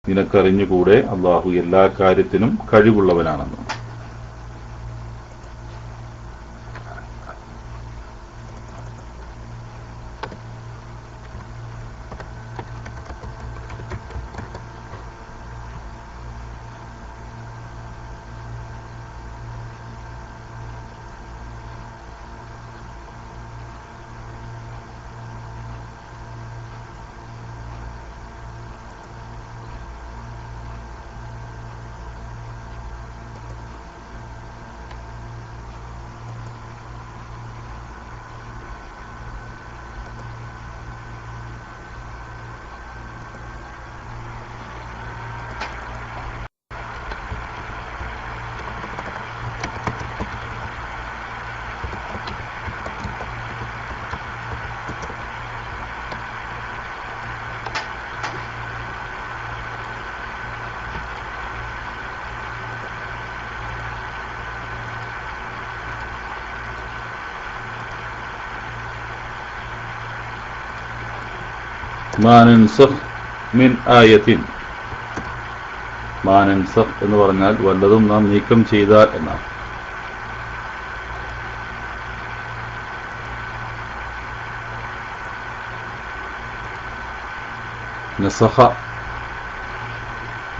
നിനക്കറിഞ്ഞുകൂടെ അള്ളാഹു എല്ലാ കാര്യത്തിനും കഴിവുള്ളവനാണെന്ന്. മാ നൻസഖ് മിൻ ആയത്തിൻ. മാ നൻസഖ് എന്ന് പറഞ്ഞാൽ വല്ലതും നാം നീക്കം ചെയ്താൽ എന്നാണ്. നസഖ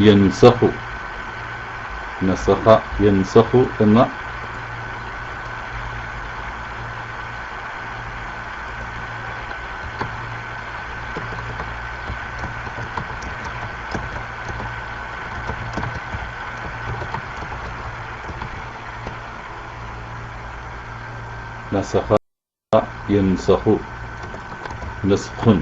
യൻസഖു, നസഖ യൻസഖു എന്ന നസഖ യൻസഖു നസ്ഖുൻ,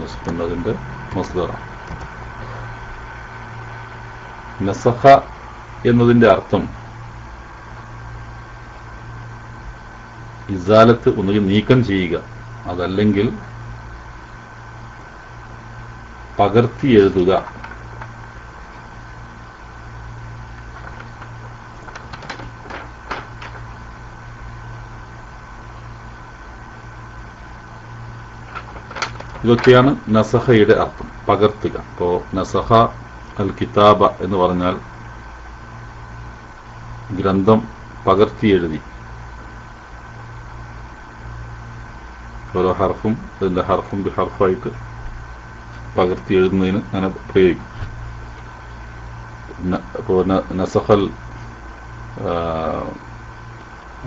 നസ്ഖുൻ അതിന്റെ മസ്ദറാണ്. നസഖ എന്നതിന്റെ അർത്ഥം ഇസാലത്ത്, ഒന്നുകിൽ നീക്കം ചെയ്യുക, അതല്ലെങ്കിൽ പകർത്തി എഴുതുക. ഇതൊക്കെയാണ് നസഹയുടെ അർത്ഥം, പകർത്തുക. ഇപ്പോ നസഹ അൽ കിതാബ എന്ന് പറഞ്ഞാൽ ഗ്രന്ഥം പകർത്തി എഴുതി. ഓരോ ഹർഫും അതിന്റെ ഹർഫും ബി ഹർഫായിട്ട് പകർത്തി എഴുതുന്നതിന് അങ്ങനെ പ്രയോഗിക്കും. ഇപ്പോ നസഹൽ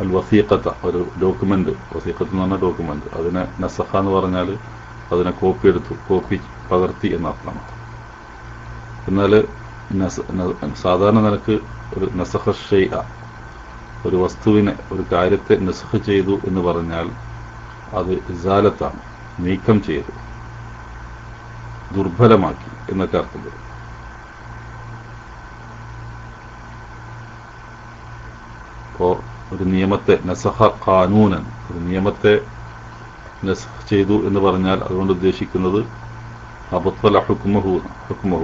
അൽ വസീഖത്ത, ഒരു ഡോക്യുമെന്റ്, വസീഖത്ത് എന്ന് പറഞ്ഞ ഡോക്യുമെന്റ്, അതിനെ നസഹ എന്ന് പറഞ്ഞാൽ അതിനെ കോപ്പി എടുത്തു, കോപ്പി പകർത്തി എന്നർത്ഥമാണ്. എന്നാൽ സാധാരണ നിലക്ക് ഒരു നസഖ ഷൈഅ, ഒരു വസ്തുവിനെ, ഒരു കാര്യത്തെ നസഖ ചെയ്തു എന്ന് പറഞ്ഞാൽ അത് ഇസാലത്താണ്, നീക്കം ചെയ്തു, ദുർബലമാക്കി എന്നൊക്കെ അർത്ഥം വരും. ഇപ്പോ ഒരു നിയമത്തെ നസഖ ഖാനൂനൻ, ഒരു നിയമത്തെ നസ്ഖ് ചെയ്തു എന്ന് പറഞ്ഞാൽ അതുകൊണ്ട് ഉദ്ദേശിക്കുന്നത് അബത്തല ഹുക്മഹു,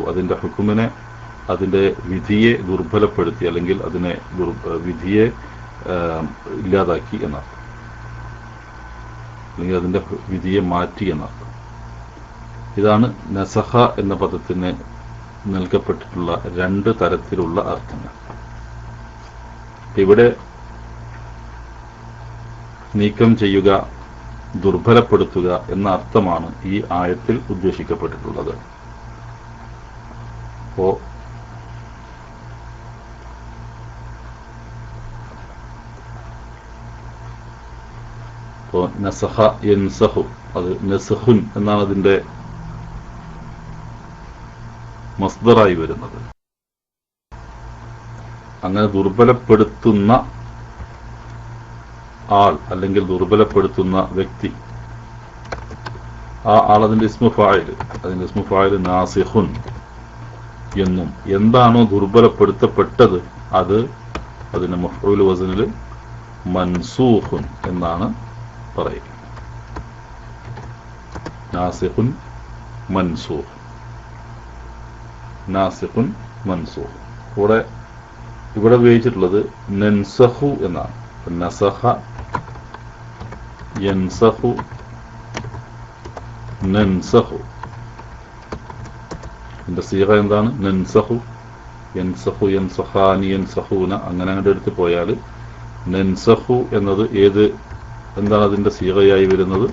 അതിന്റെ ഹുക്കുമിനെ, അതിന്റെ വിധിയെ ദുർബലപ്പെടുത്തി, അല്ലെങ്കിൽ അതിനെ വിധിയെ ഇല്ലാതാക്കി എന്നർത്ഥം, അല്ലെങ്കിൽ അതിന്റെ വിധിയെ മാറ്റി എന്നർത്ഥം. ഇതാണ് നസഖ എന്ന പദത്തിന് നൽകപ്പെട്ടിട്ടുള്ള രണ്ട് തരത്തിലുള്ള അർത്ഥങ്ങൾ. ഇവിടെ നീക്കം ചെയ്യുക, ദുർബലപ്പെടുത്തുക എന്ന അർത്ഥമാണ് ഈ ആയത്തിൽ ഉദ്ദേശിക്കപ്പെട്ടിട്ടുള്ളത്. അപ്പോ നസഖ യൻസഖു, അത് നസ്ഖുൻ എന്നാണ് അതിന്റെ മസ്ദറായി വരുന്നത്. അങ്ങനെ ദുർബലപ്പെടുത്തുന്ന ആൾ, അല്ലെങ്കിൽ ദുർബലപ്പെടുത്തുന്ന വ്യക്തി, ആ ആൾ അതിന്റെ ഇസ്മു ഫാഇൽ, അതിന്റെ ഇസ്മു ഫാഇൽ നാസിഖുൻ എന്നും, എന്താണോ ദുർബലപ്പെടുത്തപ്പെട്ടത് അത് അതിന്റെ മഫ്ഊൽ വസനിൽ മൻസൂഖുൻ എന്നാണ് പറയുക. നാസിഖുൻ മൻസൂഖ്, നാസിഖുൻ മൻസൂഖ്. ഇവിടെ ഉപയോഗിച്ചിട്ടുള്ളത് നൻസഖു എന്നാണ്. നസഖ യൻസഖു നൻസഖു, ഇതിന്റെ സീഗ എന്താണ്? നൻസഹു, യൻസഹു, യൻസഹാനി, യൻസഹൂന, അങ്ങനെ അങ്ങോട്ട് എടുത്ത് പോയാൽ നൻസഹു എന്നത് എന്താണ് അതിന്റെ സീഗയായി വരുന്നത്?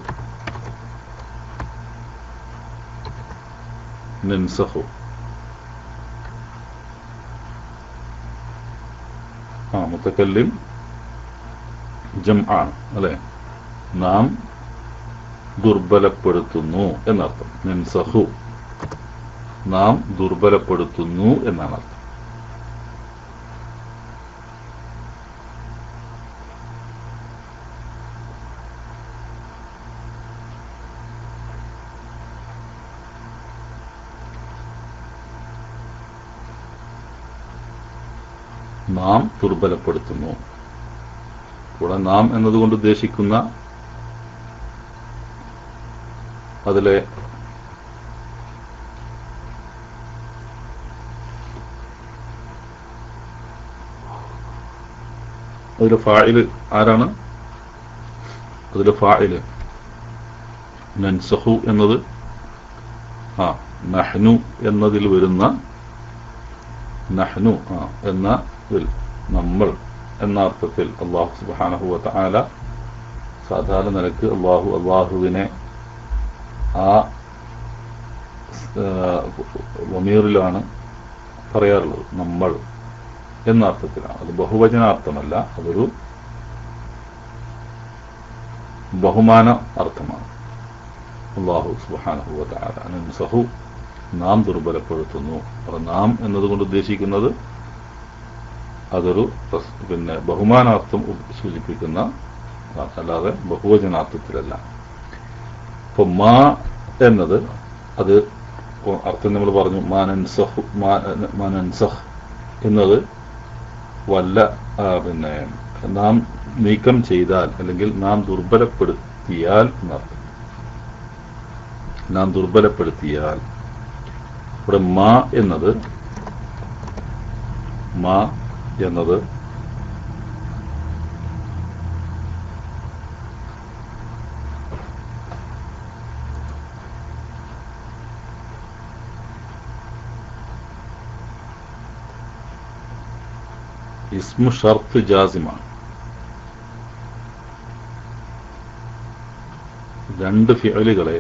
നൻസഹു. മുത്തക്കല്ലിം ജംആണ് അല്ലെ? നാം ദുർബലപ്പെടുത്തുന്നു എന്നർത്ഥം. നൻസഹു, നാം ദുർബലപ്പെടുത്തുന്നു എന്നാണ് അർത്ഥം. നാം ദുർബലപ്പെടുത്തുന്നു. ഇവിടെ നാം എന്നതുകൊണ്ട് ഉദ്ദേശിക്കുന്ന അതിലെ ഫാഇല് ആരാണ്? അതിലെ ഫാഇല് നൻസഹു എന്നത് നഹ്നു എന്നതിൽ വരുന്ന നഹ്നു എന്ന നമ്മൾ എന്ന അർത്ഥത്തിൽ അല്ലാഹു സുബ്ഹാനഹു വ തആല സാധാരണ നിലക്ക് അള്ളാഹുവിനെ ആ വമീറിലാണ് പറയാറുള്ളത്, നമ്മൾ എന്ന അർത്ഥത്തിലാണ്. അത് ബഹുവചനാർത്ഥമല്ല, അതൊരു ബഹുമാന അർത്ഥമാണ്. അല്ലാഹു സുബ്ഹാനഹു വ തആല നൻസഹു, നാം ദുർബലപ്പെടുത്തുന്നു. അപ്പോൾ നാം എന്നതുകൊണ്ട് ഉദ്ദേശിക്കുന്നത് അതൊരു ബഹുമാനാർത്ഥം സൂചിപ്പിക്കുന്ന, അല്ലാതെ ബഹുവചനാർത്ഥത്തിലല്ല. ഇപ്പൊ മാ എന്നത് അത് അർത്ഥം നമ്മൾ പറഞ്ഞു, മാനൻസഹ് എന്നത് വല്ല നാം നീക്കം ചെയ്താൽ അല്ലെങ്കിൽ നാം ദുർബലപ്പെടുത്തിയാൽ എന്നർത്ഥം. നാം ദുർബലപ്പെടുത്തിയാൽ. ഇവിടെ മാ എന്നത് ഇസ്മു ഷർത്ത് ജാസിമാണ്. രണ്ട് ഫിഅലുകളെ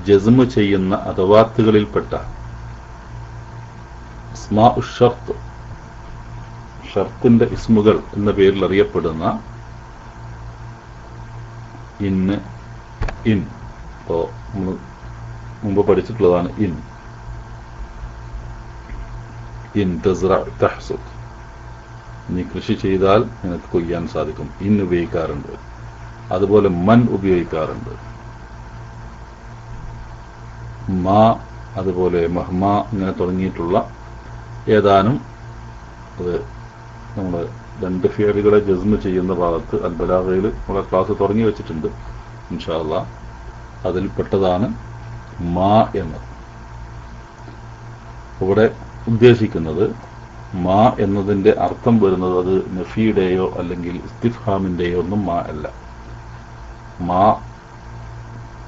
ജസ്മ് ചെയ്യുന്ന അദവാത്തുകളിൽപ്പെട്ട ഇസ്മാഉ ഷർത്ത്, ഷർത്തിന്റെ ഇസ്മുകൾ എന്ന പേരിൽ അറിയപ്പെടുന്ന ഇന്ന്, ഇൻ, ഇപ്പോ മുമ്പ് പഠിച്ചിട്ടുള്ളതാണ് ഇൻ തസ്റ തഹ്സുദ്, നീ കൃഷി ചെയ്താൽ നിനക്ക് കൊയ്യാൻ സാധിക്കും. ഇൻ ഉപയോഗിക്കാറുണ്ട്. അതുപോലെ മൻ ഉപയോഗിക്കാറുണ്ട്. മാ, അതുപോലെ മഹ്മ, ഇങ്ങനെ തുടങ്ങിയിട്ടുള്ള ഏതാനും അത് നമ്മൾ രണ്ട് ഫിഅലുകളെ ജസ്മ് ചെയ്യുന്ന ഭാഗത്ത് അൽ-ബലാഗയിൽ നമ്മളെ ക്ലാസ് തുടങ്ങി വെച്ചിട്ടുണ്ട് ഇൻഷാ അല്ലാഹ്. അതിൽപ്പെട്ടതാണ് മാ എന്നത്. ഇവിടെ ഉദ്ദേശിക്കുന്നത് മാ എന്നതിന്റെ അർത്ഥം വരുന്നത് അത് നഫിയുടെയോ അല്ലെങ്കിൽ ഇസ്തിഫ്ഹാമിന്റെയോ ഒന്നും മാ അല്ല. മാ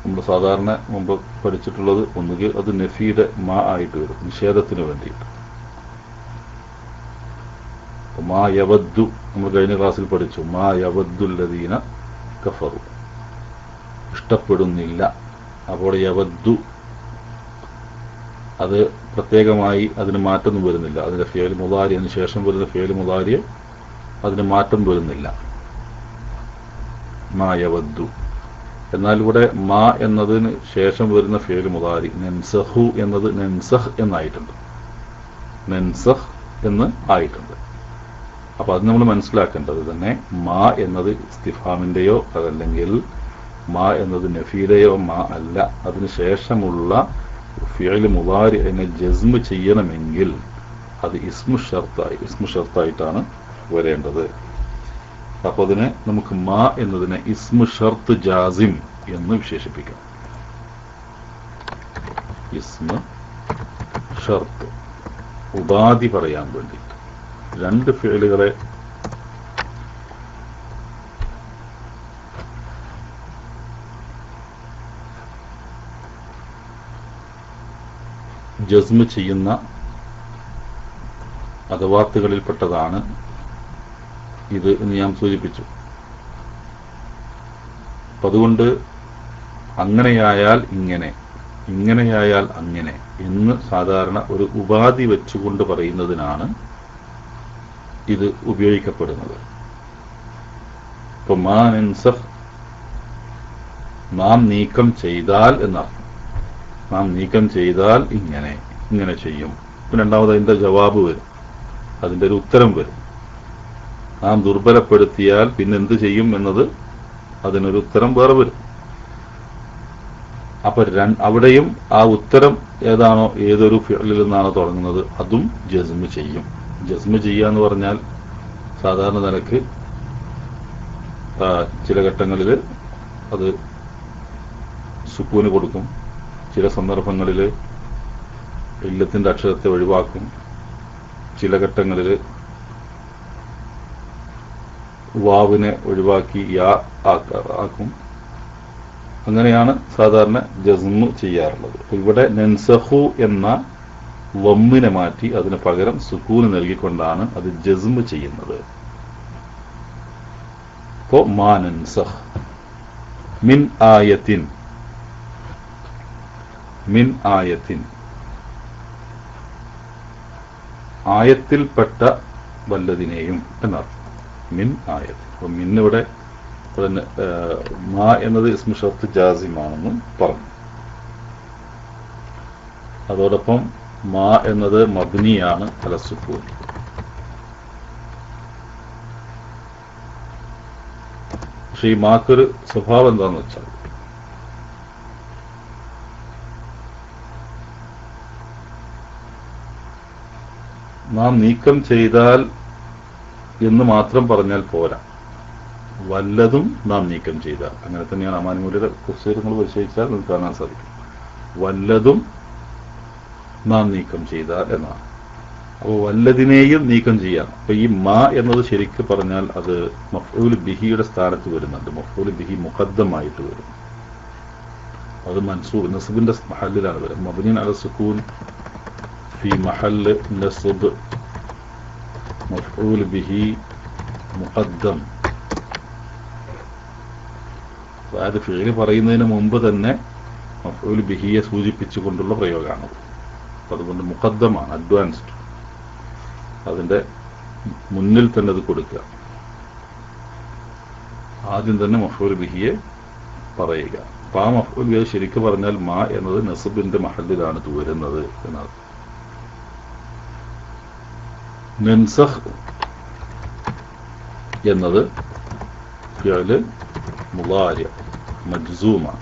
നമ്മൾ സാധാരണ മുമ്പ് പഠിച്ചിട്ടുള്ളത് ഒന്നുകിൽ അത് നഫിയുടെ മാ ആയിട്ട് വരും, നിഷേധത്തിന് വേണ്ടിയിട്ട്. മാ യവദ്ദു നമ്മൾ കഴിഞ്ഞ ക്ലാസ്സിൽ പഠിച്ചു, മാ യവദ്ദുല്ലദീന കഫറു, ഇഷ്ടപ്പെടുന്നില്ല. അപ്പോൾ യവദ്ദു അത് പ്രത്യേകമായി അതിന് മാറ്റമൊന്നും വരുന്നില്ല. അതിന്റെ ഫിഅൽ മുദാരി, അതിന് ശേഷം വരുന്ന ഫിഅൽ മുദാരി അതിന് മാറ്റം വരുന്നില്ല. മാ യവദ്ദു. എന്നാൽ ഇവിടെ മാ എന്നതിന് ശേഷം വരുന്ന ഫിഅൽ മുദാരി നൻസഹു എന്നത് നൻസഹ് എന്നായിട്ടുണ്ട്. നൻസഹ് എന്ന് ആയിട്ടുണ്ട്. അപ്പൊ അത് നമ്മൾ മനസ്സിലാക്കേണ്ടത് തന്നെ മാ എന്നത് ഇസ്തിഫാമിന്റെയോ അതല്ലെങ്കിൽ മാ എന്നത് നഫീയുടെയോ മാ അല്ല. അതിന് ശേഷമുള്ള ഫിഅൽ മുദാരി അതിനെ ജസ്മ് ചെയ്യണമെങ്കിൽ അത് ഇസ്മു ഷർത്തായിട്ടാണ് വരേണ്ടത്. അപ്പൊ അതിനെ നമുക്ക് മാ എന്നതിനെ ഇസ്മു ഷർത്ത് ജാസിം എന്ന് വിശേഷിപ്പിക്കാം. ഇസ്മു ഷർത്ത്, ഉപാധി പറയാൻ വേണ്ടിയിട്ട് രണ്ട് ഫിഅലുകളെ ജസ്മ് ചെയ്യുന്ന അദവാത്തുകളിൽപ്പെട്ടതാണ് ഇത് എന്ന് ഞാൻ സൂചിപ്പിച്ചു. അപ്പം അതുകൊണ്ട് അങ്ങനെയായാൽ ഇങ്ങനെ, ഇങ്ങനെയായാൽ അങ്ങനെ എന്ന് സാധാരണ ഒരു ഉപാധി വെച്ചുകൊണ്ട് പറയുന്നതിനാണ് ഇത് ഉപയോഗിക്കപ്പെടുന്നത്. ഇപ്പൊ മാ നൻസഖ് നാം നീക്കം ചെയ്താൽ എന്നർത്ഥം. നാം നീക്കം ചെയ്താൽ ഇങ്ങനെ ഇങ്ങനെ ചെയ്യും. രണ്ടാമത് അതിന്റെ ജവാബ് വരും, അതിന്റെ ഒരു ഉത്തരം വരും. നാം ദുർബലപ്പെടുത്തിയാൽ പിന്നെന്ത് ചെയ്യും എന്നത് അതിനൊരു ഉത്തരം വേറെ വരും. അപ്പൊ അവിടെയും ആ ഉത്തരം ഏതാണോ, ഏതൊരു ഫിഅലിൽ നിന്നാണോ തുടങ്ങുന്നത് അതും ജസ്മ് ചെയ്യും. ജസ്മ് ചെയ്യുക എന്ന് പറഞ്ഞാൽ സാധാരണ നിലക്ക് ചില ഘട്ടങ്ങളിൽ അത് സുക്കൂന് കൊടുക്കും, ചില സന്ദർഭങ്ങളിൽ ഇല്ലത്തിന്റെ അക്ഷരത്തെ ഒഴിവാക്കും, ചില ഘട്ടങ്ങളിൽ വാവിനെ ഒഴിവാക്കി യാ ആക്കും. അങ്ങനെയാണ് സാധാരണ ജസ്മ് ചെയ്യാറുള്ളത്. ഇവിടെ നൻസഖു എന്ന വമ്മിനെ മാറ്റി അതിന് പകരം സുക്കൂന് നൽകിക്കൊണ്ടാണ് അത് ജസ്മ് ചെയ്യുന്നത്. ഇപ്പോ മാ നൻസഖ് മിൻ ആയത്തിൻ, മിൻ ആയത്തിൻ ആയത്തിൽപ്പെട്ട വല്ലതിനെയും എന്നർത്ഥം. മിൻ ആയത്തിൻ. അപ്പൊ മിന്നിവിടെ പിന്നെ മാ എന്നത് ഇസ്മു ഷർത്ത് ജാസിമാണെന്നും പറഞ്ഞു. അതോടൊപ്പം മാ എന്നത് മബ്നിയാണ് അല സുക്കൂൻ. പക്ഷെ ഈ മാക്കൊരു സ്വഭാവം എന്താന്ന് വെച്ചാൽ നാം നീക്കം ചെയ്താൽ എന്ന് മാത്രം പറഞ്ഞാൽ പോരാ, വല്ലതും നാം നീക്കം ചെയ്താൽ. അങ്ങനെ തന്നെയാണ് അമാനുമൂല്യയുടെ കുറിച്ച് നിങ്ങൾ പരിശോധിച്ചാൽ നിങ്ങൾക്ക് കാണാൻ സാധിക്കും. വല്ലതും നാം നീക്കം ചെയ്താൽ എന്നാണ്. അപ്പോൾ വല്ലതിനെയും നീക്കം ചെയ്യാം. അപ്പൊ ഈ മാ എന്നത് ശരിക്ക് പറഞ്ഞാൽ അത് മഫ്ഊൽ ബിഹിയുടെ സ്ഥാനത്ത് വരുന്നുണ്ട്. മഫ്ഊൽ ബിഹി മുഖദ്ദമായിട്ട് വരും. അത് മൻസൂബ് നസ്ബിന്റെ മഹല്ലിലാണ് വരും. മബ്നിൻ അല സുക്കൂൻ ഫി മഹല്ല് നസ്ബ് മഫ്ഊൽ ബിഹി മുഖദ്ദം. അതായത് ഫിഅല് പറയുന്നതിന് മുമ്പ് തന്നെ മഫ്ഊൽ ബിഹിയെ സൂചിപ്പിച്ചുകൊണ്ടുള്ള പ്രയോഗമാണ്. അതുകൊണ്ട് മുഖദ്ദമാണ്, അഡ്വാൻസ്ഡ്. അതിന്റെ മുന്നിൽ തന്നെ അത് കൊടുക്കുക. ആദ്യം തന്നെ മഫ്ഊൽ ബിഹിയെ പറയുക. അപ്പൊ ആ മഫ്ഊൽ ബിഹി ശരിക്കും പറഞ്ഞാൽ മാ എന്നത് നസ്ബിന്റെ മഹല്ലിലാണ് ഇത് വരുന്നത് എന്നാണ്. നൻസഖ് എന്നത് ഫിഅല് മുളാരി മജ്സൂമാണ്.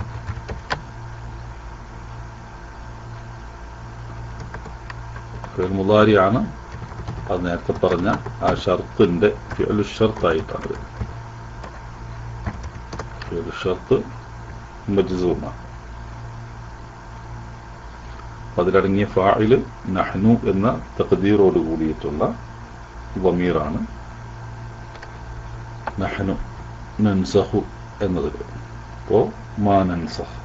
ഫിഅൽ മുളാരിയാണ്. അത് നേരത്തെ പറഞ്ഞ ആ ഷർത്തിന്റെ ഫിഅലു ഷർത്തായിട്ടാണ് വരുന്നത്. ഫിഅലു ഷർത്ത് മജ്സൂമാണ്. അതിലടങ്ങിയ ഫാഇല് നഹ്നു എന്ന തഖ്ദീറോട് കൂടിയിട്ടുള്ള വമീറാണ്. നഹ്നു നൻസഖു എന്നതിൽ. അപ്പോ മാ നൻസഖ്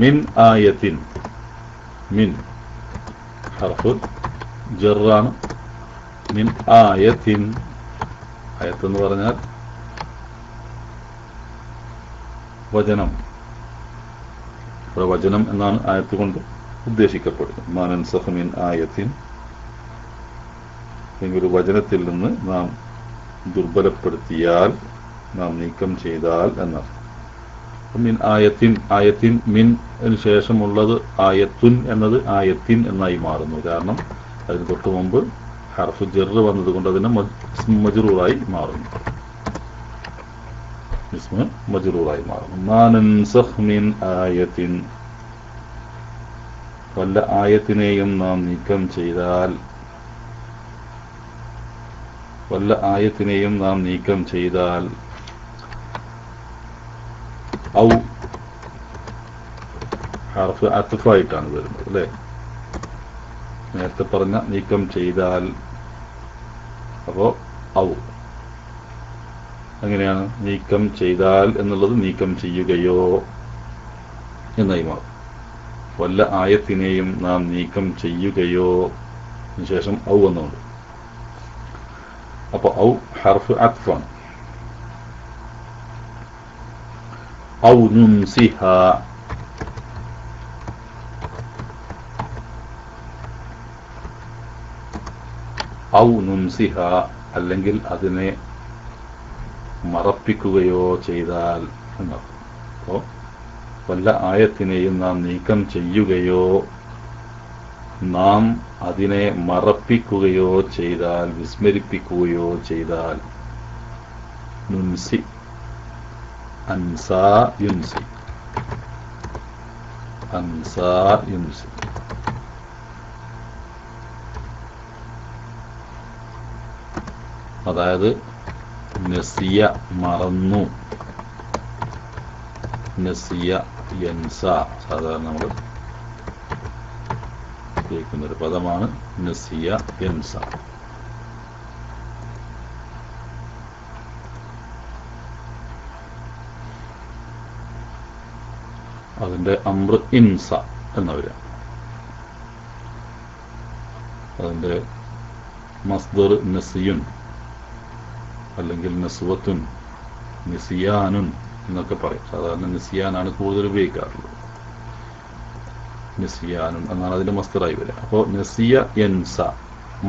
മിൻ ആയത്തിൻ. മിൻ ഹർഫ് ജറാണ്. മിൻ ആയത്തിൻ. ആയത്ത് എന്ന് പറഞ്ഞാൽ വചനം. ഇവിടെ വചനം എന്നാണ് ആയത്ത് കൊണ്ട് ഉദ്ദേശിക്കപ്പെടുന്നത്. മാ നൻസഖ് മിൻ ആയത്തിൻ. ഒരു വചനത്തിൽ നിന്ന് നാം ദുർബലപ്പെടുത്തിയാൽ, നാം നീക്കം ചെയ്താൽ എന്നർത്ഥം. മിൻ ആയത്തിൻ. ആയത്തിൻ മിൻ ശേഷമുള്ളത് ആയത്തുൻ എന്നത് ആയത്തിൻ എന്നായി മാറുന്നു. കാരണം അതിന് തൊട്ട് മുമ്പ് ഹർഫ് ജർ വന്നതുകൊണ്ട് അതിന് മജ്റൂറായി മാറുന്നു. ഇസ്മ മജ്റൂറായി മാറുന്നു. മാ നൻസഖ് മിൻ ആയത്തിൻ. വല്ല ആയത്തിനെയും നാം നീക്കം ചെയ്താൽ, വല്ല ആയത്തിനെയും നാം നീക്കം ചെയ്താൽ, ഔ ഹർഫ് അത്ഫായിട്ടാണ് വരുന്നത് അല്ലെ. നേരത്തെ പറഞ്ഞ നീക്കം ചെയ്താൽ. അപ്പോ ഔ അങ്ങനെയാണ്. നീക്കം ചെയ്താൽ എന്നുള്ളത് നീക്കം ചെയ്യുകയോ എന്നായി മാറും. വല്ല ആയത്തിനെയും നാം നീക്കം ചെയ്യുകയോ, ശേഷം ഔ എന്നുണ്ട്. അപ്പൊ ഔ ഹർഫ് അത്ഫാണ്. ഔ നുൻസിഹ, ഔ നുൻസിഹ, അല്ലെങ്കിൽ അതിനെ മറപ്പിക്കുകയോ ചെയ്താൽ എന്നർത്ഥം. അപ്പോൾ വല്ല ആയത്തിനെയും നാം നീക്കം ചെയ്യുകയോ നാം അതിനെ മറപ്പിക്കുകയോ ചെയ്താൽ, വിസ്മരിപ്പിക്കുകയോ ചെയ്താൽ, നുൻസി, അൻസാ യുൻസി, അൻസാ യുൻസി. അതായത് നസിയ മറന്നു, നസിയ യൻസ, സാധാരണ നമ്മൾ ഉപയോഗിക്കുന്നൊരു പദമാണ് നസിയ യൻസ. അതിന്റെ അംർ ഇൻസ എന്നവര്. അതിന്റെ മസ്ദർ നസിയുൻ അല്ലെങ്കിൽ നസ്വത്തുൻ, നിസിയാനുൻ എന്നൊക്കെ പറയും. സാധാരണ നിസിയാനാണ് കൂടുതൽ ഉപയോഗിക്കാറുള്ളത്. നിസിയാനുൻ എന്നാണ് അതിന്റെ മസ്ദറായി വരിക. അപ്പോൾ നസിയ യൻസ,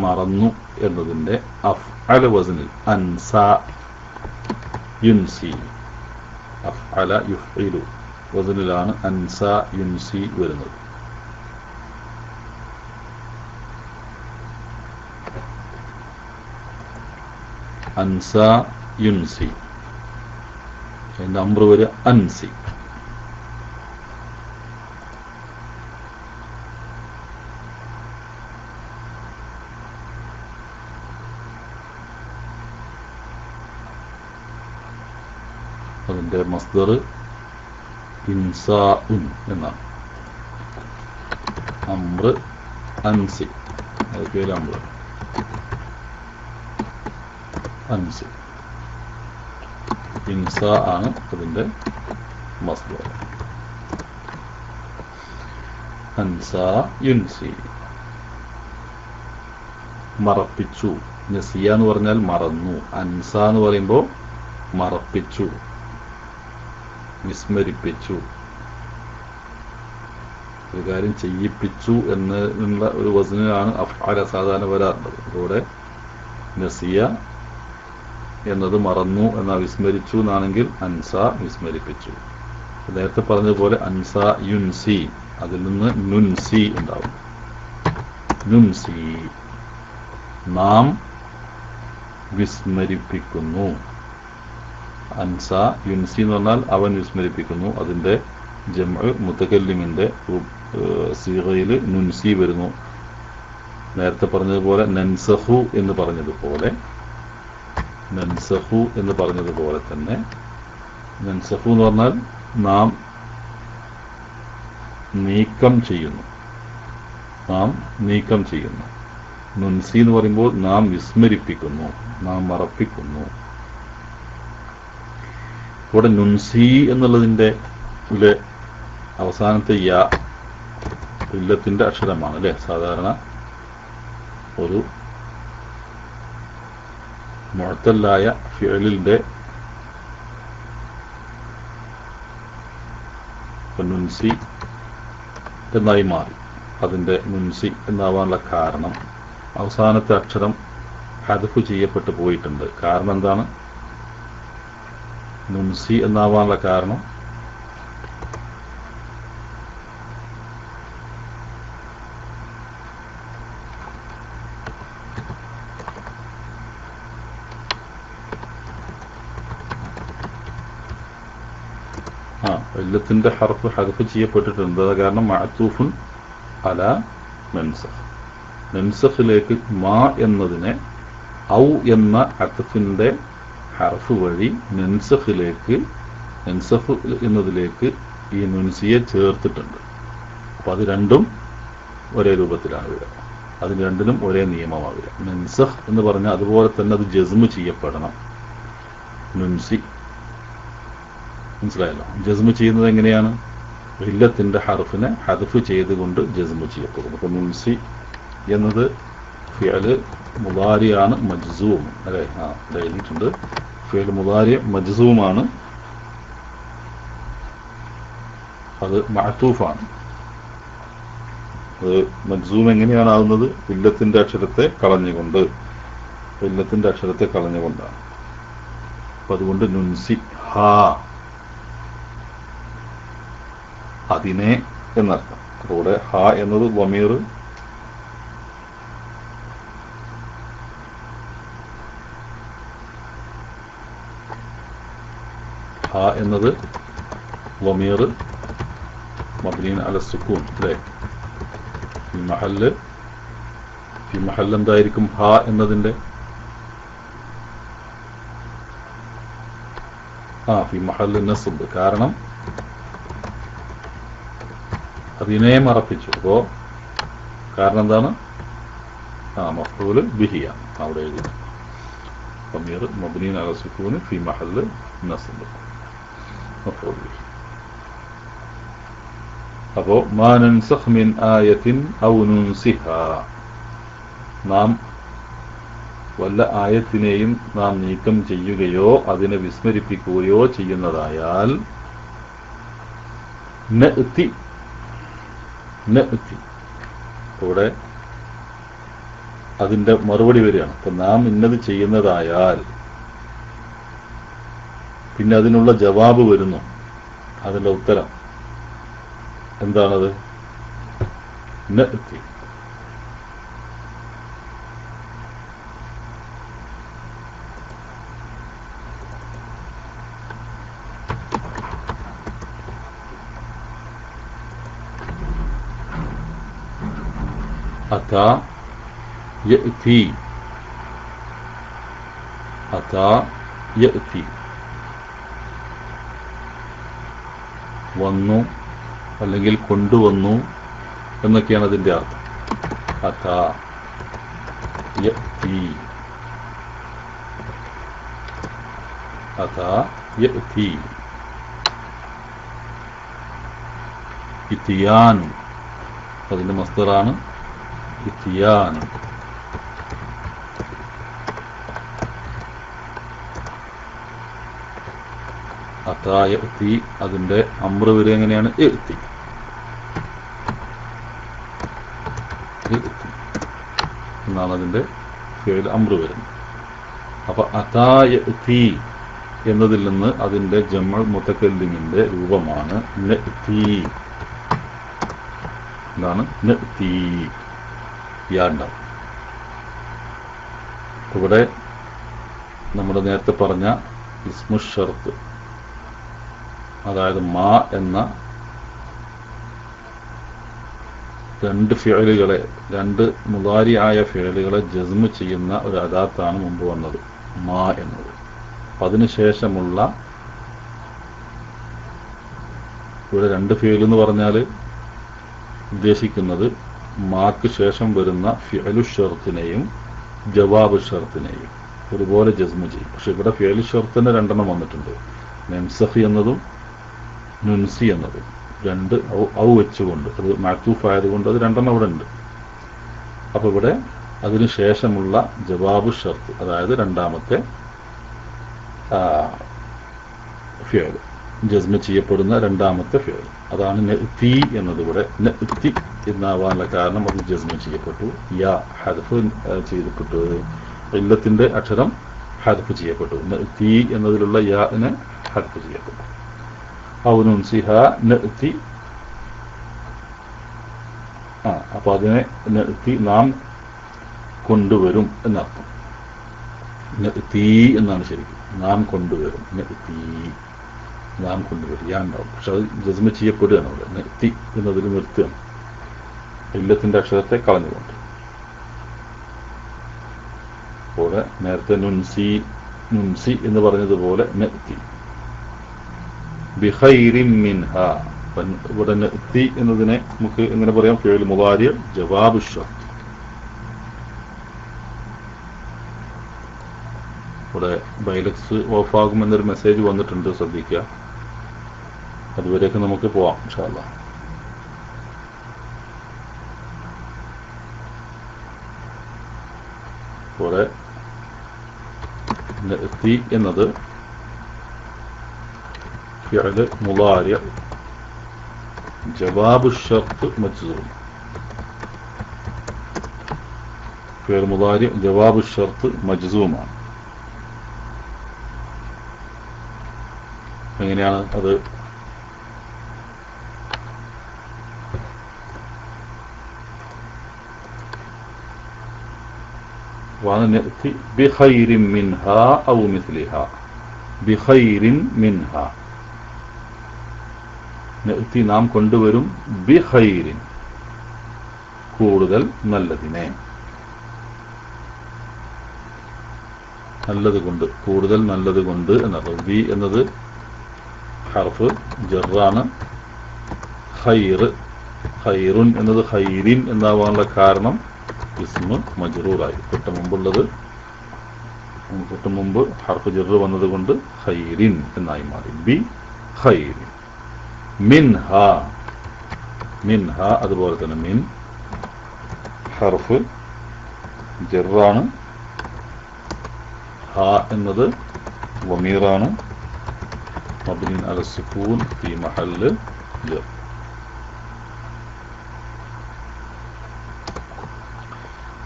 മറന്നു എന്നതിന്റെ അഫ്അല വസ്നിൽ അൻസ യുൻസി, അഫ്അല യുഫ്ഇലു വസ്നിലാണ് അൻസ യുൻസി വരുന്നത്. അൻസ യുൻസി, അതിന്റെ അംറ് വരിക അൻസി. അതിന്റെ മസ്ദർ ഇൻസാഉൻ എന്നാണ്. അംറ് അൻസി, അതൊക്കെ അംറ് അൻസി. ഇൻസ ആണ് അതിന്റെ മസ്ദർ. അൻസ യുൻസി, മറപ്പിച്ചു. നസിയ എന്ന് പറഞ്ഞാൽ മറന്നു, അൻസ എന്ന് പറയുമ്പോൾ മറപ്പിച്ചു, വിസ്മരിപ്പിച്ചു, ഒരു കാര്യം ചെയ്യിപ്പിച്ചു എന്നുള്ള ഒരു വസ്നിലാണ് അഫ്അല സാധാരണ വരാറുള്ളത്. അതോടെ നസിയ എന്നത് മറന്നു എന്നാ, വിസ്മരിച്ചു എന്നാണെങ്കിൽ അൻസ വിസ്മരിപ്പിച്ചു. നേരത്തെ പറഞ്ഞതുപോലെ അൻസ യുൻസി, അതിൽ നിന്ന് നുൻസി ഉണ്ടാവും. നുൻസി, നാം വിസ്മരിപ്പിക്കുന്നു. അൻസ യുൻസി എന്ന് പറഞ്ഞാൽ അവൻ വിസ്മരിപ്പിക്കുന്നു. അതിന്റെ ജംഉ മുതകല്ലിമിന്റെ സീഗയിൽ നുൻസി വരുന്നു. നേരത്തെ പറഞ്ഞതുപോലെ നൻസഹു എന്ന് പറഞ്ഞതുപോലെ, നൻസഹു എന്ന് പറഞ്ഞതുപോലെ തന്നെ, നൻസഹു എന്ന് പറഞ്ഞാൽ നാം നീക്കം ചെയ്യുന്നു, നാം നീക്കം ചെയ്യുന്നു. നുൻസി എന്ന് പറയുമ്പോൾ നാം വിസ്മരിപ്പിക്കുന്നു, നാം മറപ്പിക്കുന്നു. ഇവിടെ നുൻസി എന്നുള്ളതിന്റെ അവസാനത്തെ യാ ഇല്ലത്തിന്റെ അക്ഷരമാണ് അല്ലെ. സാധാരണ ഒരു മുഅത്തല്ലായ ഫിഅലിന്റെ നുൻസി എന്നായി മാറി. അതിന്റെ നുൻസി എന്നാവാനുള്ള കാരണം അവസാനത്തെ അക്ഷരം ഹദ്ഫ് ചെയ്യപ്പെട്ടു പോയിട്ടുണ്ട്. കാരണം എന്താണ്? നുൻസി എന്നാവാനുള്ള കാരണം ഇല്ലത്തിന്റെ ഹർഫ് ഹദ്ഫ് ചെയ്യപ്പെട്ടിട്ടുണ്ട്. അത് കാരണം മഅതൂഫുൻ അല മൻസഖ്, മൻസഖിലേക്ക് മാ എന്നതിനെ ഔ എന്ന അത്ഫിന്റെ ഹർഫ് വഴി മൻസഖിലേക്ക്, മൻസഖ് എന്നതിലേക്ക് ഈ നുൻസിയെ ചേർത്തിട്ടുണ്ട്. അപ്പൊ അത് രണ്ടും ഒരേ രൂപത്തിലാണ് വരിക. അതിന് രണ്ടിനും ഒരേ നിയമമാവുക. മൻസഖ് എന്ന് പറഞ്ഞാൽ അതുപോലെ തന്നെ അത് ജസ്മ് ചെയ്യപ്പെടണം. നുൻസി മനസ്സിലായല്ലോ. ജസ്മ് ചെയ്യുന്നത് എങ്ങനെയാണ്? ഇല്ലത്തിൻ്റെ ഹർഫിനെ ഹദഫ് ചെയ്തുകൊണ്ട് ജസ്മു ചെയ്യപ്പെടും. അപ്പോൾ നുൻസി എന്നത് ഫിഅല് മുദാരിയാണ്, മജ്സൂം അല്ലേ? ഇവിടെ എഴുതിയിട്ടുണ്ട്. ഫിഅല് മുദാരി മജ്സൂമാണ്, അത് മഅ്തൂഫാണ്. അത് മജ്സൂം എങ്ങനെയാണ് ആകുന്നത്? ഇല്ലത്തിൻ്റെ അക്ഷരത്തെ കളഞ്ഞുകൊണ്ട്, ഇല്ലത്തിൻ്റെ അക്ഷരത്തെ കളഞ്ഞുകൊണ്ടാണ്. അപ്പം അതുകൊണ്ട് നുൻസി ഹാ, അതിനെ എന്നർത്ഥം. അപ്പോൾ ഇവിടെ ഹാ എന്നത് വമീർ, ഹാ എന്നത് വമീർ മബ്നീൻ അല സുക്കൂൻ അല്ലേ? ഈ മഹല്ല് എന്തായിരിക്കും? ഹാ എന്നതിൻ്റെ ഫി മഹല്ല് നസ്ബ്. കാരണം അതിനെ മറപ്പിച്ചു. അപ്പോ കാരണം എന്താണ്? മഫ്ഊല് ബിഹിയാണ് അവിടെ എഴുതി. വമീർ മബ്നീൻ അല സുക്കൂൻ ഫി മഹല്ല് നസ്ബ് മഫ്ഊൽ ബിഹി. അപ്പോ മാ നൻസഖ് മിൻ ആയത്തിൻ ഔ നുൻസിഹാ, നാം വല്ല ആയത്തിനെയും നാം നീക്കം ചെയ്യുകയോ അതിനെ വിസ്മരിപ്പിക്കുകയോ ചെയ്യുന്നതായാൽ നഅ്തി, ഇവിടെ അതിന്റെ മറുപടി വരികയാണ്. അപ്പൊ നാം ഇന്നത് ചെയ്യുന്നതായാൽ പിന്നെ അതിനുള്ള ജവാബ് വരുന്നു. അതിന്റെ ഉത്തരം എന്താണത്? നഅ്തി. അതാ യഅ്തി, അതാ യഅ്തി, വന്നു അല്ലെങ്കിൽ കൊണ്ടുവന്നു എന്നൊക്കെയാണ് അതിൻ്റെ അർത്ഥം. അതാ യഅ്തി, അതാ യഅ്തി. ഇത്തിയാൻ അതിൻ്റെ മസ്ദറാണ് ഇത്തിയാൻ. അതാ യഅ്തി അതിന്റെ അംറ് വരെ എങ്ങനെയാണ്? ഇഅ്തി, എന്നാണ് അതിന്റെ ഫിഅൽ അംറ് വരുന്നത്. അപ്പൊ അതാ യഅ്തി എന്നതിൽ നിന്ന് അതിന്റെ ജമഅ് മുതകല്ലിമിന്റെ രൂപമാണ് നഅ്തി. എന്താണ്? നഅ്തി, യാണ്ടാവും. ഇവിടെ നമ്മൾ നേരത്തെ പറഞ്ഞ ഇസ്മു ഷർത്ത്, അതായത് മാ എന്ന രണ്ട് ഫിഅലുകളെ, രണ്ട് മുദാരി ആയ ഫിഅലുകളെ ജസ്മ് ചെയ്യുന്ന ഒരു അദാത്താണ് മുമ്പ് വന്നത്, മാ എന്നത്. അതിനുശേഷമുള്ള ഇവിടെ രണ്ട് ഫിഅൽ എന്ന് പറഞ്ഞാൽ ഉദ്ദേശിക്കുന്നത് മാക്ക് ശേഷം വരുന്ന ഫിഅലു ഷർത്തിനെയും ജവാബ് ഷർത്തിനെയും ഒരുപോലെ ജസ്മു ചെയ്യും. പക്ഷെ ഇവിടെ ഫിഅലു ഷർത്തിന് രണ്ടെണ്ണം വന്നിട്ടുണ്ട്, നൻസഖ് എന്നതും നുൻസി എന്നതും. രണ്ട് ഔ വെച്ചുകൊണ്ട്, അത് മഅ്തൂഫ് ആയതുകൊണ്ട് അത് രണ്ടെണ്ണം ഇവിടെ ഉണ്ട്. അപ്പൊ ഇവിടെ അതിനു ശേഷമുള്ള ജവാബ് ഷർത്ത്, അതായത് രണ്ടാമത്തെ ഫിഅൽ, ജസ്മ ചെയ്യപ്പെടുന്ന രണ്ടാമത്തെ ഫിഅൽ, അതാണ് നഅ്തി എന്നത്. ഇവിടെ നഅ്തി എന്നാവാനുള്ള കാരണം അത് ജസ്മ ചെയ്യപ്പെട്ടു, യാ ഹദ്ഫ് ചെയ്യപ്പെട്ടു, ഇല്ലത്തിന്റെ അക്ഷരം ഹദ്ഫ് ചെയ്യപ്പെട്ടു. നഅ്തി എന്നതിലുള്ള യാനെ ഹദ്ഫ് ചെയ്യപ്പെട്ടു. ഔ നുൻസിഹാ നഅ്തി, അപ്പൊ അതിനെ നഅ്തി നാം കൊണ്ടുവരും എന്നർത്ഥം. നഅ്തി എന്നാണ് ശരിക്കും, നാം കൊണ്ടുവരും. നഅ്തി, നാം കൊണ്ടുവരും, യാ ഉണ്ടാവും. പക്ഷെ അത് ജസ്മ ചെയ്യപ്പെടുകയാണ് അവിടെ. നഅ്തി എന്നതിൽ നിർത്തുകയാണ്, ഇല്ലത്തിന്റെ അക്ഷരത്തെ കളഞ്ഞുകൊണ്ട്. അപ്പോൾ നേരത്തെ നുൻസി നുൻസി എന്ന് പറഞ്ഞതുപോലെ നഅ്തി ബിഖൈരിൻ മിൻഹാ. ഇവിടെ നഅ്തി എന്നതിനെ നമുക്ക് എങ്ങനെ പറയാം? ഫിഅൽ മുദാരി ജവാബ് ഷർത്ത്. ഇവിടെ ബൈലക്സ് ഓഫാകുമെന്നൊരു മെസ്സേജ് വന്നിട്ടുണ്ട്, ശ്രദ്ധിക്കുക. അതുവരെയൊക്കെ നമുക്ക് പോവാം ഇൻഷാ അല്ലാഹ്. പോലെ നഅ്തി എന്നത് ഫിഅൽ മുളാരി ജവാബു ശർത്ത് മജ്സൂം. ഫിഅൽ മുളാരി ജവാബു ശർത്ത് മജ്സൂമാണ്. എങ്ങനെയാണ് അത്? ونأتي بخير منها أو مثلها. بخير منها നഅ്തി നാം കൊണ്ടുവരും ബിഖൈരിൻ കൂടുതൽ നല്ലതിനെ. നല്ലത് കൊണ്ട്, കൂടുതൽ നല്ലത് കൊണ്ട് എന്നർത്ഥം. ബി എന്നത് ഹർഫ് ജറാണ്. ഖൈർ, ഖൈറുൻ എന്നത് ഖൈരിൻ എന്നാവാനുള്ള കാരണം ഇസ്മു മജ്റൂറായി. തൊട്ട് മുമ്പ് ഹർഫ് ജർ വന്നത് കൊണ്ട് ഖൈരിൻ എന്നായി മാറി. ബി ഖൈരിൻ. മിൻഹ, മിൻഹ അതുപോലെ തന്നെ മിൻ ഹർഫ് ജറാണ്. ഹ എന്നത് വമീറാണ്. മബ്നി അല സുകൂൻ ഫീ മഹല്ല് ജർ.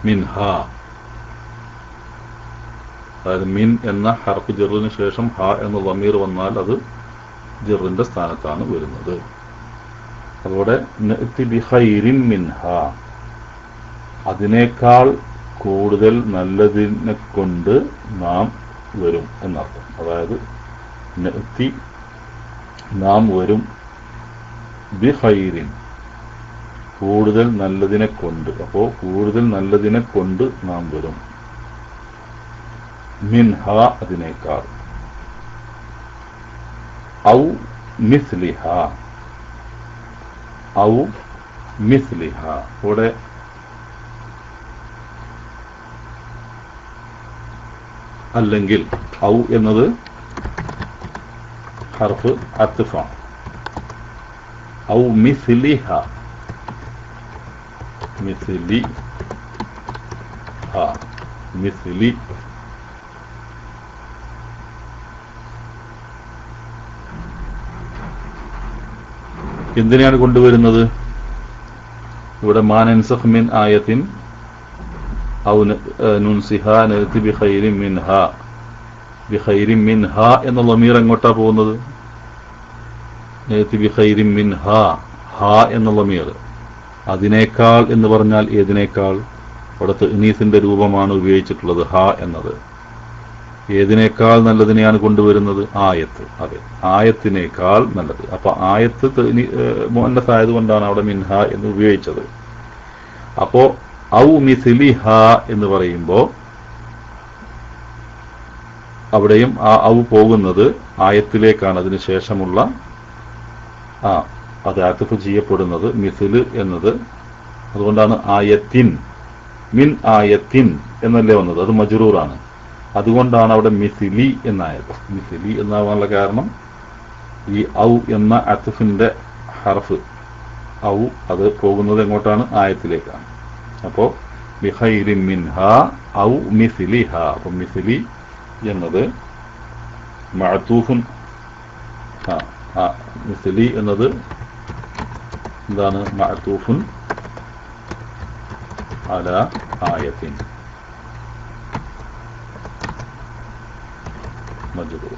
മിൻഹ, അതായത് മിൻ എന്ന ഹർഫ് ജറിന് ശേഷം ഹ എന്ന വമീർ വന്നാൽ അത് ജറിന്റെ സ്ഥാനത്താണ് വരുന്നത്. അതോടെ നഅ്തി ബിഖൈരിൻ മിൻഹ, അതിനേക്കാൾ കൂടുതൽ നല്ലതിനെ കൊണ്ട് നാം വരും എന്നർത്ഥം. അതായത് നഅ്തി നാം വരും ബിഖൈരിൻ കൂടുതൽ നല്ലതിനെ കൊണ്ട്. അപ്പോ കൂടുതൽ നല്ലതിനെ കൊണ്ട് നാം വരും. മിൻഹ അതിനേക്കാൾ. ഔ മിസ്ലിഹ, ഔ മിസ്ലിഹ. ഇവിടെ അല്ലെങ്കിൽ ഔ എന്നത് ഹർഫ് അത്ഫാണ്. ഔ മിസ്ലിഹ, മിസ്ലി ഹ, മിസ്ലി. എന്തിനാണ് കൊണ്ടുവരുന്നത്? ഇവിടെ മാ നൻസഖ് മിൻ ആയത്തിൻ ഔ നുൻസിഹാ നഅ്തി ബിഖൈരിൻ മിൻഹാ. ബിഖൈരിൻ മിൻഹാ എന്ന ളമീർ എങ്ങോട്ടാ പോകുന്നത്? നഅ്തി ബിഖൈരിൻ മിൻഹാ, ഹാ എന്ന ളമീർ. അതിനേക്കാൾ എന്ന് പറഞ്ഞാൽ ഏതിനേക്കാൾ? അവിടെ തഅ്നീസിന്റെ രൂപമാണ് ഉപയോഗിച്ചിട്ടുള്ളത് ഹ എന്നത്. ഏതിനേക്കാൾ നല്ലതിനെയാണ് കൊണ്ടുവരുന്നത്? ആയത്ത്. അതെ, ആയത്തിനേക്കാൾ നല്ലത്. അപ്പൊ ആയത്ത് മുഅന്നസ് ആയതുകൊണ്ടാണ് അവിടെ മിൻഹ എന്ന് ഉപയോഗിച്ചത്. അപ്പോ ഔ മിസ്ലിഹ എന്ന് പറയുമ്പോ അവിടെയും ആ ഔ പോകുന്നത് ആയത്തിലേക്കാണ്. അതിന് ശേഷമുള്ള അത് ആത്തിഫ് ചെയ്യപ്പെടുന്നത് മിസ്ല് എന്നത്. അതുകൊണ്ടാണ് ആയത്തിൻ, മിൻ ആയത്തിൻ എന്നല്ലേ വന്നത്. അത് മജ്റൂറാണ്. അതുകൊണ്ടാണ് അവിടെ മിസ്ലി എന്നായത്. മിസ്ലി എന്നാവാനുള്ള കാരണം ഈ ഔ എന്ന അത്ഫിന്റെ ഹർഫ് ഔ അത് പോകുന്നത് എങ്ങോട്ടാണ്? ആയത്തിലേക്കാണ്. അപ്പോ ബിഖൈരിൻ മിൻഹ ഔ മിസ്ലിഹ. അപ്പൊ മിസ്ലി എന്നത് മഅതൂഫുൻ. മിസ്ലി എന്നത് എന്താണ്? മഅതൂഫുൻ അലാ ആയത്തിൻ മജ്റൂർ.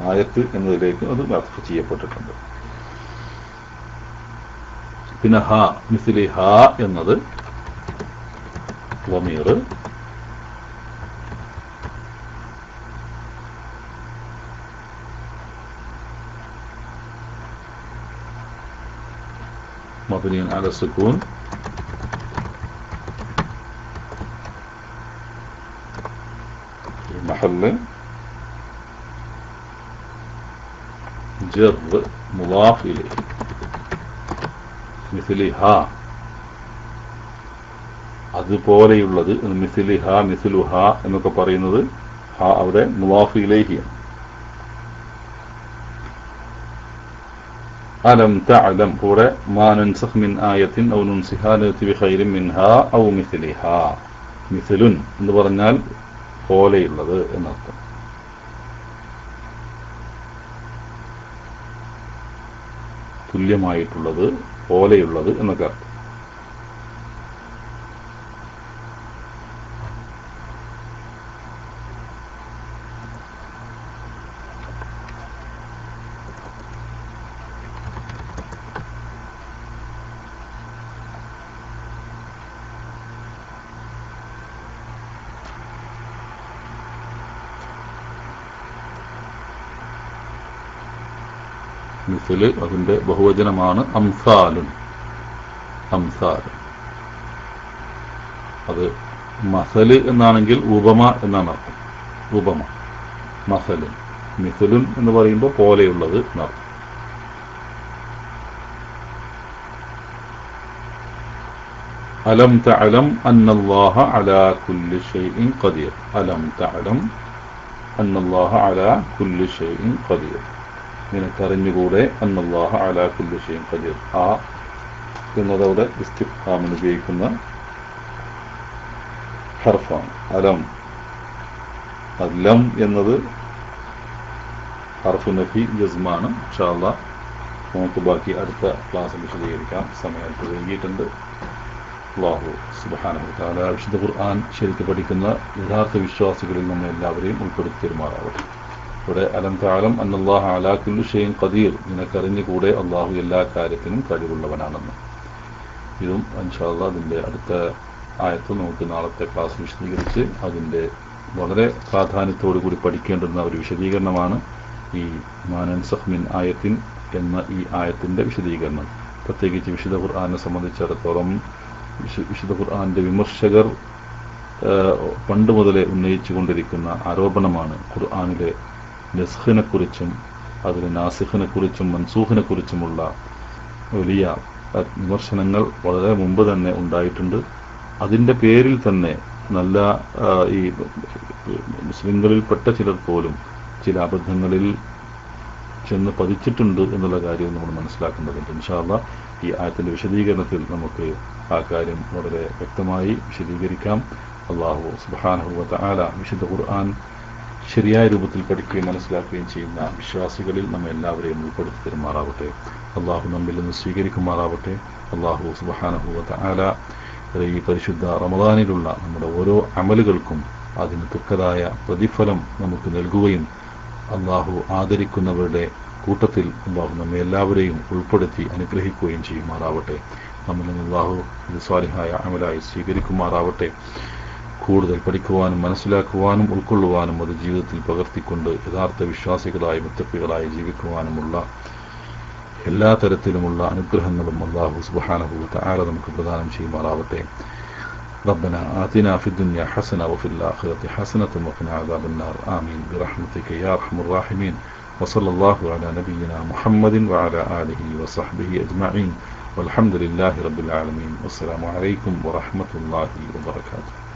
ആയത്ത് എന്നതിലേക്ക് അത് അത്ഫ് ചെയ്യപ്പെട്ടിട്ടുണ്ട്. പിന്നെ ഹ, മിസ്ലി ഹ എന്നത് വമീർ. مبني على السكون في محل جر مضاف إليه. മിസ്ലിഹ അതുപോലെയുള്ളത്. മിസ്ലിഹ, മിസ്ലുഹ എന്നൊക്കെ പറയുന്നത് ഹ അവിടെ മുളാഫ് ഇലൈഹിയാണ്. അലം തഅലം കൂടെ മാ നൻസഖ് മിൻ ആയത്തിൻ ഔ നുൻസിഹാ നഅതി ബിഖൈരിൻ മിൻഹാ ഔ മിസ്ലിഹാ. മിസ്ലുൻ എന്ന് പറഞ്ഞാൽ പോലെയുള്ളത് എന്നർത്ഥം. തുല്യമായിട്ടുള്ളത്, പോലെയുള്ളത് എന്നൊക്കെ അർത്ഥം. മിസ്ല് അതിന്റെ ബഹുവചനമാണ് അംസാലുൻ. അംസാൽ അത് മസല് എന്നാണെങ്കിൽ ഉപമ എന്നാണ് അർത്ഥം. ഉപമ മസലുൻ. മിസ്ലുൻ എന്ന് പറയുമ്പോൾ പോലെയുള്ളത് എന്നർത്ഥം. അലം തഅലം അന്നല്ലാഹ അലാ കുല്ലി ഷൈഇൻ ഖദീർ. അലം തഅലം അന്നല്ലാഹ അലാ കുല്ലി ഷൈഇൻ ഖദീർ. നിനക്കറിഞ്ഞുകൂടെ അന്നല്ലാഹ അലാ കുല്ലി ഷൈഇൻ ഖദീർ. ആ എന്നതവിടെ ഇസ്തിഫ്ഹാമിന് ഉപയോഗിക്കുന്ന ഹർഫാണ്. അലം. അലം എന്നത് ഹർഫു നഫി ജസ്മാണ്. ഇൻഷാ അല്ലാഹ് നമുക്ക് ബാക്കി അടുത്ത ക്ലാസ്സിൽ വിശദീകരിക്കാം. സമയം വൈകിയിട്ടുണ്ട്. അല്ലാഹു സുബ്ഹാനഹു വ തആല വിശുദ്ധ ഖുർആൻ ശരിക്ക് പഠിക്കുന്ന യഥാർത്ഥ വിശ്വാസികളിൽ നമ്മെ എല്ലാവരെയും ഉൾപ്പെടുത്തി തരുമാറാവട്ടെ. ഇവിടെ അലം തഅലം അന്നല്ലാഹ അലാ കുല്ലി ഷൈഇൻ ഖദീർ. നിനക്കറിഞ്ഞുകൂടെ അള്ളാഹു എല്ലാ കാര്യത്തിനും കഴിവുള്ളവനാണെന്ന്. ഇതും ഇൻഷാ അല്ലാഹ് അതിന്റെ അടുത്ത ആയത്ത് നമുക്ക് നാളത്തെ ക്ലാസ് വിശദീകരിച്ച് അതിന്റെ വളരെ പ്രാധാന്യത്തോടു കൂടി പഠിക്കേണ്ടുന്ന ഒരു വിശദീകരണമാണ് ഈ മാ നൻസഖ് മിൻ ആയത്തിൻ എന്ന ഈ ആയത്തിന്റെ വിശദീകരണം. പ്രത്യേകിച്ച് വിശുദ്ധ ഖുർആനെ സംബന്ധിച്ചിടത്തോളം വിശുദ്ധ ഖുർആന്റെ വിമർശകർ പണ്ട് മുതലേ ഉന്നയിച്ചു കൊണ്ടിരിക്കുന്ന ആരോപണമാണ് ഖുർആനിലെ നസ്ഖിനെ കുറിച്ചും അതിലെ നാസിഖിനെ കുറിച്ചും മൻസൂഖിനെ കുറിച്ചുമുള്ള വലിയ വിമർശനങ്ങൾ വളരെ മുമ്പ് തന്നെ ഉണ്ടായിട്ടുണ്ട്. അതിന്റെ പേരിൽ തന്നെ നല്ല ഈ മുസ്ലിങ്ങളിൽപ്പെട്ട ചിലർ പോലും ചില അബദ്ധങ്ങളിൽ ചെന്ന് പതിച്ചിട്ടുണ്ട് എന്നുള്ള കാര്യം നമ്മൾ മനസ്സിലാക്കേണ്ടതുണ്ട്. ഇൻഷാ അല്ലാഹ് ഈ ആയത്തിന്റെ വിശദീകരണത്തിൽ നമുക്ക് ആ കാര്യം വളരെ വ്യക്തമായി വിശദീകരിക്കാം. അല്ലാഹു സുബ്ഹാനഹു വ തആല വിശുദ്ധ ഖുർആൻ ശരിയായ രൂപത്തിൽ പഠിക്കുകയും മനസ്സിലാക്കുകയും ചെയ്യുന്ന വിശ്വാസികളിൽ നമ്മെ എല്ലാവരെയും ഉൾപ്പെടുത്തി തരുമാറാവട്ടെ. അല്ലാഹു നമ്മിൽ നിന്ന് സ്വീകരിക്കുമാറാവട്ടെ. അല്ലാഹു സുബ്ഹാനഹു വ തആല ഈ പരിശുദ്ധ റമദാനിലുള്ള നമ്മുടെ ഓരോ അമലുകൾക്കും അതിന് തക്കതായ പ്രതിഫലം നമുക്ക് നൽകുകയും അല്ലാഹു ആദരിക്കുന്നവരുടെ കൂട്ടത്തിൽ അല്ലാഹു നമ്മെ എല്ലാവരെയും ഉൾപ്പെടുത്തി അനുഗ്രഹിക്കുകയും ചെയ്യുമാറാവട്ടെ. നമ്മിൽ നിന്ന് അല്ലാഹു ഇത് സ്വാലിഹായ അമലായി സ്വീകരിക്കുമാറാവട്ടെ. കൂടുതൽ പഠിക്കുവാനും മനസ്സിലാക്കുവാനും ഉൾക്കൊള്ളുവാനും അത് ജീവിതത്തിൽ പകർത്തിക്കൊണ്ട് യഥാർത്ഥ വിശ്വാസികളായി മുത്തഖികളായി ജീവിക്കുവാനുമുള്ള എല്ലാ തരത്തിലുമുള്ള അനുഗ്രഹങ്ങളും അല്ലാഹു സുബ്ഹാനഹു വ തആല നമുക്ക് പ്രദാനം ചെയ്യുമാറാവട്ടെ. ربنا آتنا في الدنيا حسنة وفي الآخرة حسنة وقنا عذاب النار. آمين برحمتك يا أرحم الراحمين. وصلى الله على نبينا محمد وعلى آله وصحبه أجمعين والحمد لله رب العالمين. والسلام عليكم ورحمة الله وبركاته.